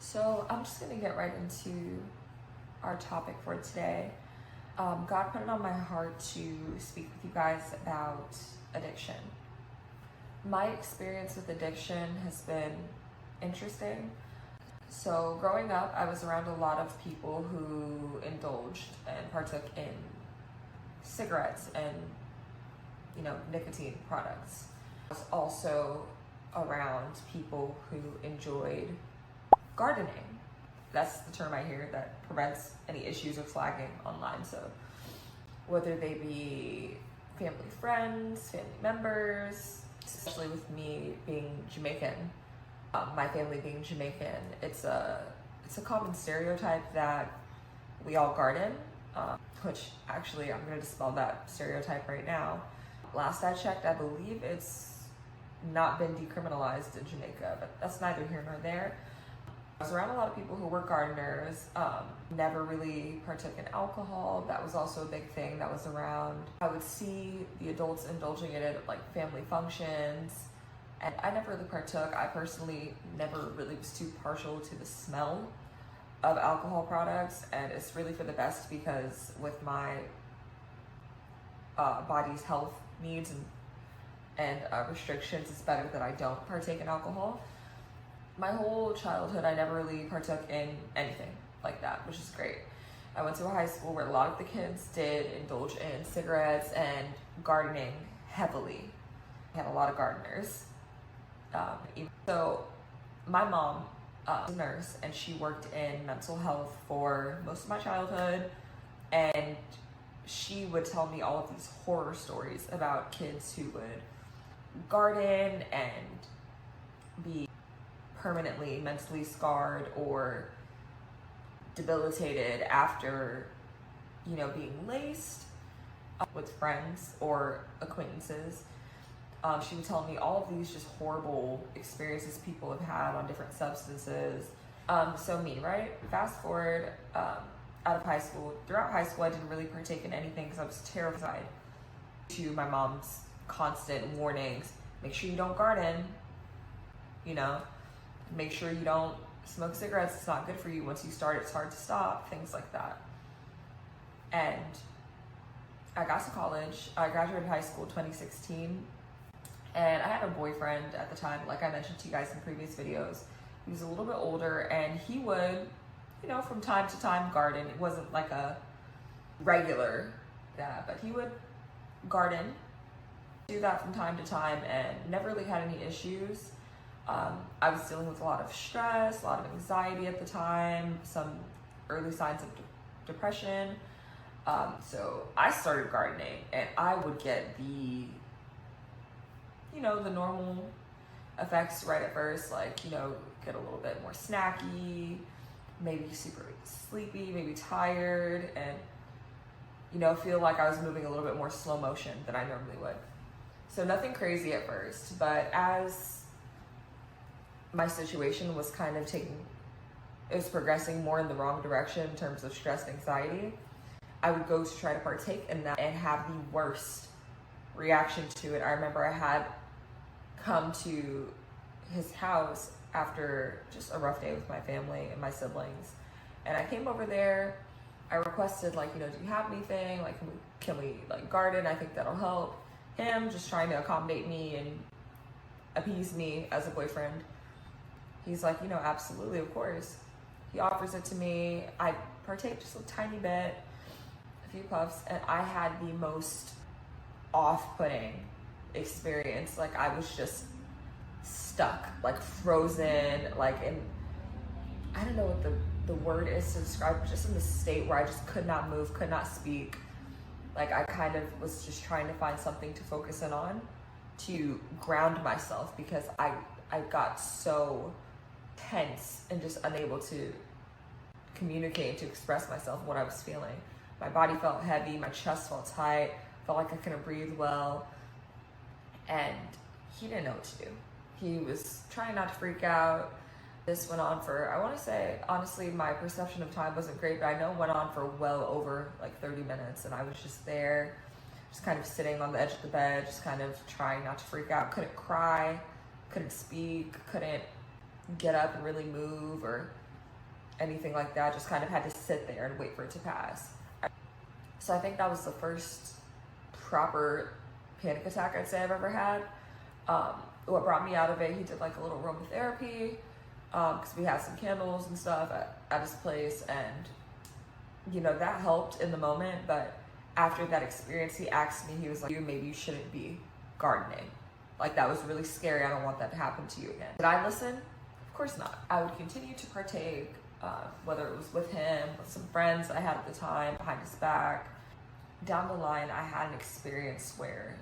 So I'm just gonna get right into our topic for today. God put it on my heart to speak with you guys about addiction. My experience with addiction has been interesting. So growing up, I was around a lot of people who indulged and partook in cigarettes and nicotine products. I was also around people who enjoyed gardening. That's the term I hear that prevents any issues of flagging online. So whether they be family friends, family members, especially with me being Jamaican, my family being Jamaican, it's a common stereotype that we all garden, which actually I'm going to dispel that stereotype right now. Last I checked, I believe it's not been decriminalized in Jamaica, but that's neither here nor there. I was around a lot of people who were gardeners, never really partook in alcohol. That was also a big thing that was around. I would see the adults indulging in it at like family functions, and I never really partook. I personally never really was too partial to the smell of alcohol products, and it's really for the best because with my body's health needs and restrictions, it's better that I don't partake in alcohol. My whole childhood, I never really partook in anything like that, which is great. I went to a high school where a lot of the kids did indulge in cigarettes and gardening heavily. We had a lot of gardeners. So my mom was a nurse, and she worked in mental health for most of my childhood, and she would tell me all of these horror stories about kids who would garden and be permanently mentally scarred or debilitated after being laced with friends or acquaintances. She would tell me all of these just horrible experiences people have had on different substances. So me, right? Fast forward out of high school. Throughout high school, I didn't really partake in anything because I was terrified to my mom's constant warnings. Make sure you don't garden, make sure you don't smoke cigarettes. It's not good for you. Once you start, it's hard to stop, things like that. And I got to college. I graduated high school 2016. And I had a boyfriend at the time, like I mentioned to you guys in previous videos. He was a little bit older, and he would, from time to time garden. It wasn't like a regular, but he would garden, do that from time to time, and never really had any issues. I was dealing with a lot of stress, a lot of anxiety at the time, some early signs of depression. So I started gardening, and I would get the normal effects right at first, like, get a little bit more snacky, maybe super sleepy, maybe tired, and, feel like I was moving a little bit more slow motion than I normally would. So nothing crazy at first, but as my situation was it was progressing more in the wrong direction in terms of stress and anxiety, I would go to try to partake in that and have the worst reaction to it. I remember I had come to his house after just a rough day with my family and my siblings, and I came over there. I requested, do you have anything? Like, can we garden? I think that'll help. Him just trying to accommodate me and appease me as a boyfriend. He's like, absolutely, of course. He offers it to me. I partake just a tiny bit, a few puffs, and I had the most off-putting experience. Like, I was just stuck, frozen, and I don't know what the word is to describe, but just in the state where I just could not move, could not speak. Like, I kind of was just trying to find something to focus in on to ground myself, because I got so tense and just unable to communicate, to express myself, what I was feeling. My body felt heavy, my chest felt tight, felt like I couldn't breathe well, and he didn't know what to do. He was trying not to freak out. This went on for, I want to say, honestly, my perception of time wasn't great, but I know it went on for well over 30 minutes, and I was just there, just kind of sitting on the edge of the bed, just kind of trying not to freak out. Couldn't cry, couldn't speak, couldn't get up and really move or anything like that. Just kind of had to sit there and wait for it to pass. So I think that was the first proper panic attack I'd say I've ever had. What brought me out of it, he did like a little aromatherapy, because we had some candles and stuff at his place, and you know, that helped in the moment. But after that experience, he asked me, he was like, maybe you shouldn't be gardening. Like, that was really scary. I don't want that to happen to you again. Did I listen? Of course not. I would continue to partake, whether it was with him, with some friends I had at the time, behind his back. Down the line, I had an experience where,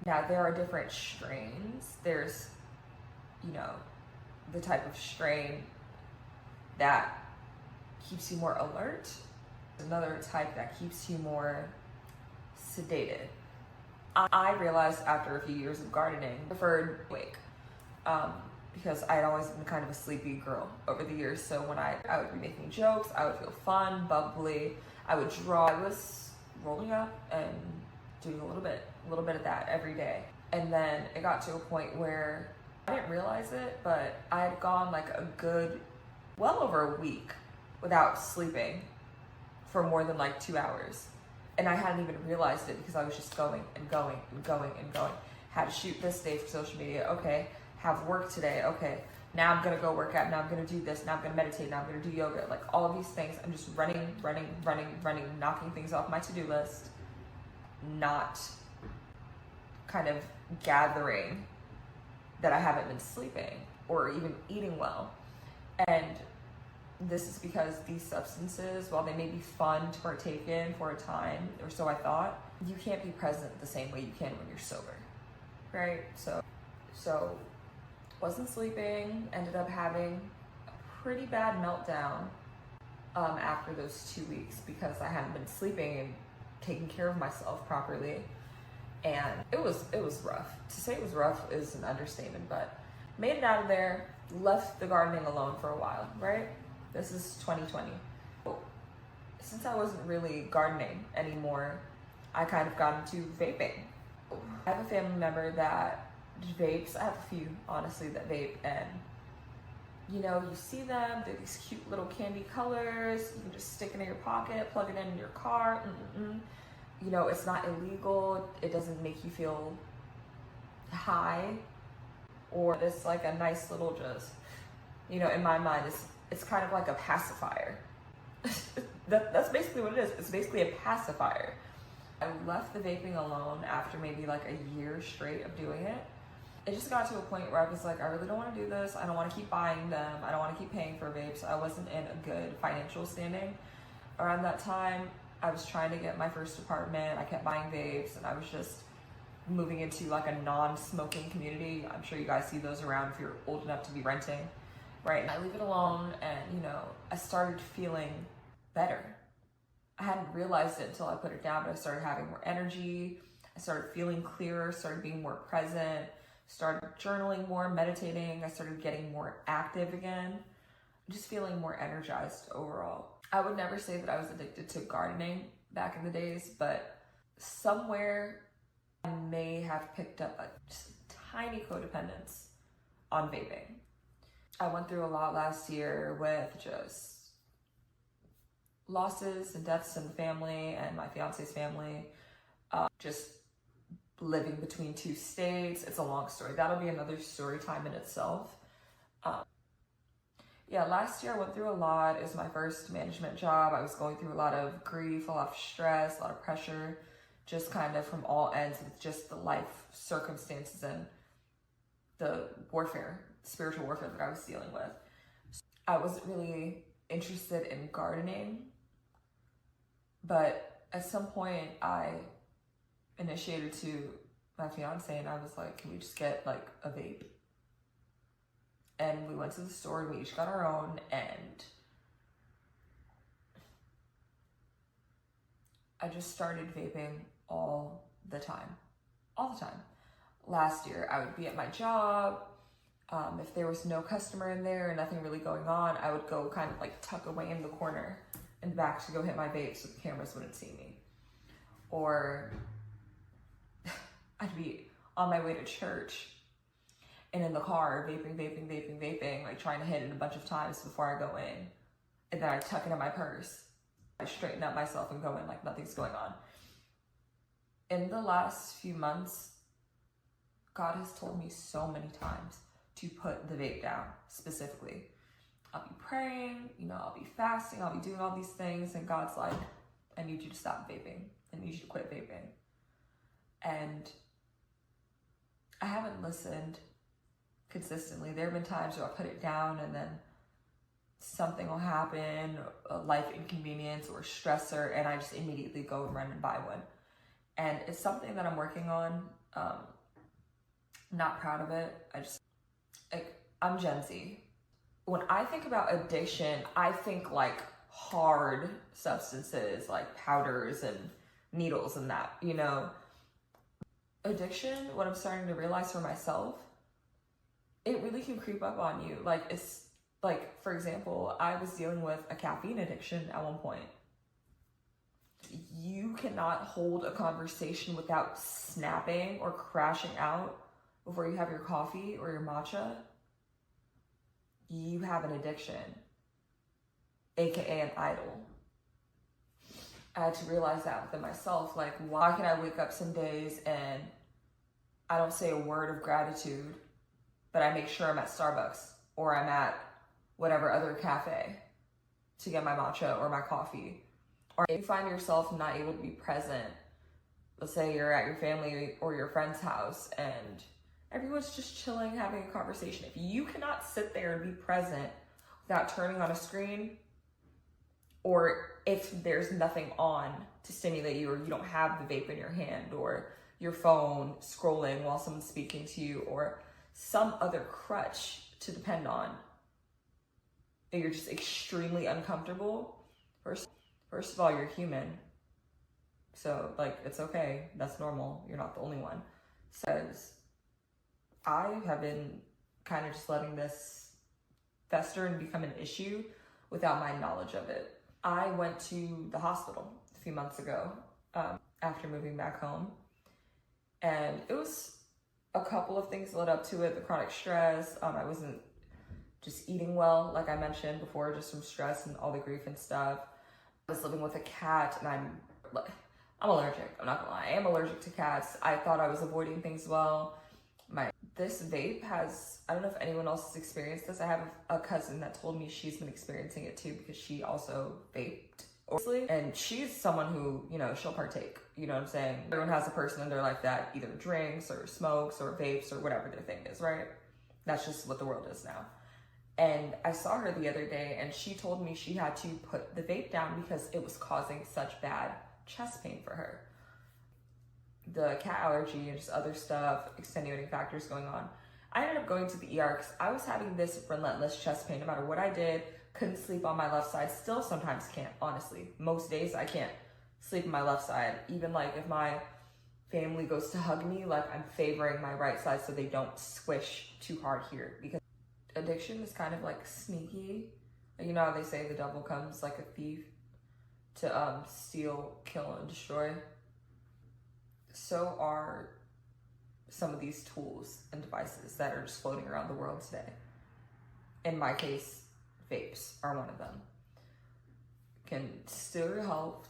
now there are different strains. There's, you know, the type of strain that keeps you more alert. Another type that keeps you more sedated. I realized after a few years of gardening, I preferred wake, because I had always been kind of a sleepy girl over the years. So when I would be making jokes, I would feel fun, bubbly. I would draw. I was rolling up and doing a little bit of that every day. And then it got to a point where I didn't realize it, but I had gone like a good, well over a week without sleeping for more than like 2 hours. And I hadn't even realized it because I was just going and going and going and going. Had to shoot this day for social media. Okay, have work today. Okay, now I'm gonna go work out. Now I'm gonna do this. Now I'm gonna meditate. Now I'm gonna do yoga. Like all of these things, I'm just running, knocking things off my to-do list, not kind of gathering that I haven't been sleeping or even eating well. And this is because these substances, while they may be fun to partake in for a time, or so I thought, you can't be present the same way you can when you're sober, right? So wasn't sleeping, ended up having a pretty bad meltdown after those 2 weeks because I hadn't been sleeping and taking care of myself properly. And it was rough. To say it was rough is an understatement, but made it out of there, left the gardening alone for a while, right? This is 2020. Since I wasn't really gardening anymore, I kind of got into vaping. I have a family member that vapes. I have a few, honestly, that vape, and you know, you see them, they're these cute little candy colors. You can just stick it in your pocket, plug it in your car. You know, it's not illegal. It doesn't make you feel high, or it's like a nice little just, you know, in my mind, it's kind of like a pacifier. That's basically what it is. It's basically a pacifier. I left the vaping alone after maybe like a year straight of doing it. It just got to a point where I was like, I really don't want to do this. I don't want to keep buying them. I don't want to keep paying for vapes. I wasn't in a good financial standing around that time. I was trying to get my first apartment. I kept buying vapes, and I was just moving into like a non-smoking community. I'm sure you guys see those around if you're old enough to be renting. Right, and I leave it alone, and you know, I started feeling better. I hadn't realized it until I put it down, but I started having more energy. I started feeling clearer, started being more present, started journaling more, meditating. I started getting more active again, just feeling more energized overall. I would never say that I was addicted to gardening back in the days, but somewhere I may have picked up just a tiny codependence on vaping. I went through a lot last year with just losses and deaths in the family and my fiance's family, just living between two states. It's a long story. That'll be another story time in itself. Yeah, last year I went through a lot. It was my first management job. I was going through a lot of grief, a lot of stress, a lot of pressure, just kind of from all ends with just the life circumstances and the warfare, spiritual warfare that I was dealing with. I wasn't really interested in gardening, but at some point I initiated to my fiance and I was like, can we just get like a vape? And we went to the store and we each got our own, and I just started vaping all the time. Last year, I would be at my job. If there was no customer in there and nothing really going on, I would go kind of like tuck away in the corner and back to go hit my vape so the cameras wouldn't see me. Or I'd be on my way to church and in the car, vaping, like trying to hit it a bunch of times before I go in. and then I tuck it in my purse. I straighten up myself and go in like nothing's going on. In the last few months, God has told me so many times to put the vape down, specifically. I'll be praying, I'll be fasting, I'll be doing all these things, and God's like, I need you to stop vaping. I need you to quit vaping. And I haven't listened consistently. There have been times where I put it down and then something will happen, a life inconvenience or stressor, and I just immediately go and run and buy one. And it's something that I'm working on. Not proud of it. I'm Gen Z. When I think about addiction, I think like hard substances like powders and needles and that, Addiction, what I'm starting to realize for myself, it really can creep up on you. Like, it's like, for example, I was dealing with a caffeine addiction at one point. You cannot hold a conversation without snapping or crashing out before you have your coffee or your matcha. You have an addiction, aka an idol. I had to realize that within myself. Like, why can I wake up some days and I don't say a word of gratitude, but I make sure I'm at Starbucks or I'm at whatever other cafe to get my matcha or my coffee? Or if you find yourself not able to be present, let's say you're at your family or your friend's house and everyone's just chilling, having a conversation. If you cannot sit there and be present without turning on a screen, or if there's nothing on to stimulate you, or you don't have the vape in your hand, or your phone scrolling while someone's speaking to you, or some other crutch to depend on, and you're just extremely uncomfortable, first of all, you're human. So, like, it's okay. That's normal. You're not the only one. Says, I have been kind of just letting this fester and become an issue without my knowledge of it. I went to the hospital a few months ago after moving back home. And it was a couple of things led up to it. The chronic stress. I wasn't just eating well, like I mentioned before, just from stress and all the grief and stuff. I was living with a cat, and I'm allergic. I'm not gonna lie. I am allergic to cats. I thought I was avoiding things well. This vape has, I don't know if anyone else has experienced this. I have a cousin that told me she's been experiencing it too because she also vaped. And she's someone who, she'll partake. You know what I'm saying? Everyone has a person in their life that either drinks or smokes or vapes or whatever their thing is, right? That's just what the world is now. And I saw her the other day and she told me she had to put the vape down because it was causing such bad chest pain for her. The cat allergy and just other stuff, extenuating factors going on. I ended up going to the ER because I was having this relentless chest pain no matter what I did. Couldn't sleep on my left side. Still sometimes can't, honestly. Most days I can't sleep on my left side. Even like if my family goes to hug me, like I'm favoring my right side so they don't squish too hard here. Because addiction is kind of like sneaky. You know how they say the devil comes like a thief to steal, kill, and destroy? So are some of these tools and devices that are just floating around the world today. In my case, vapes are one of them. It can steal your health.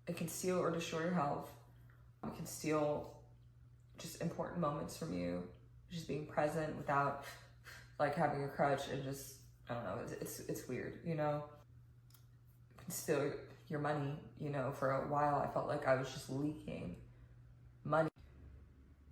It can steal or destroy your health. It can steal just important moments from you. Just being present without like having a crutch and just, I don't know, it's weird, It can steal your money, For a while I felt like I was just leaking money.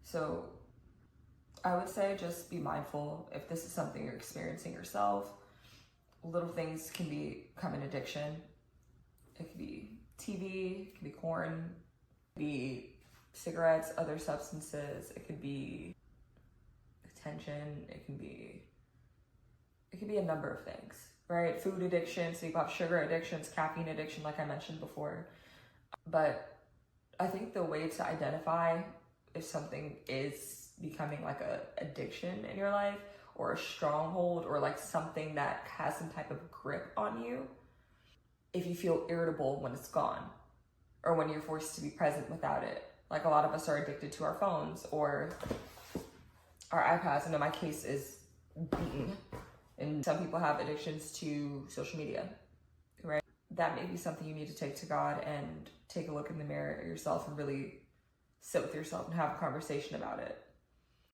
So I would say just be mindful if this is something you're experiencing yourself. Little things can become an addiction. It could be TV, it could be corn, it could be cigarettes, other substances, it could be attention, it can be a number of things, right? Food addiction, so you have sugar addictions, caffeine addiction, like I mentioned before. But I think the way to identify if something is becoming like a addiction in your life or a stronghold or like something that has some type of grip on you, if you feel irritable when it's gone or when you're forced to be present without it. Like a lot of us are addicted to our phones or our iPads. I know my case is beaten, and some people have addictions to social media. right? That may be something you need to take to God and take a look in the mirror at yourself and really sit with yourself and have a conversation about it.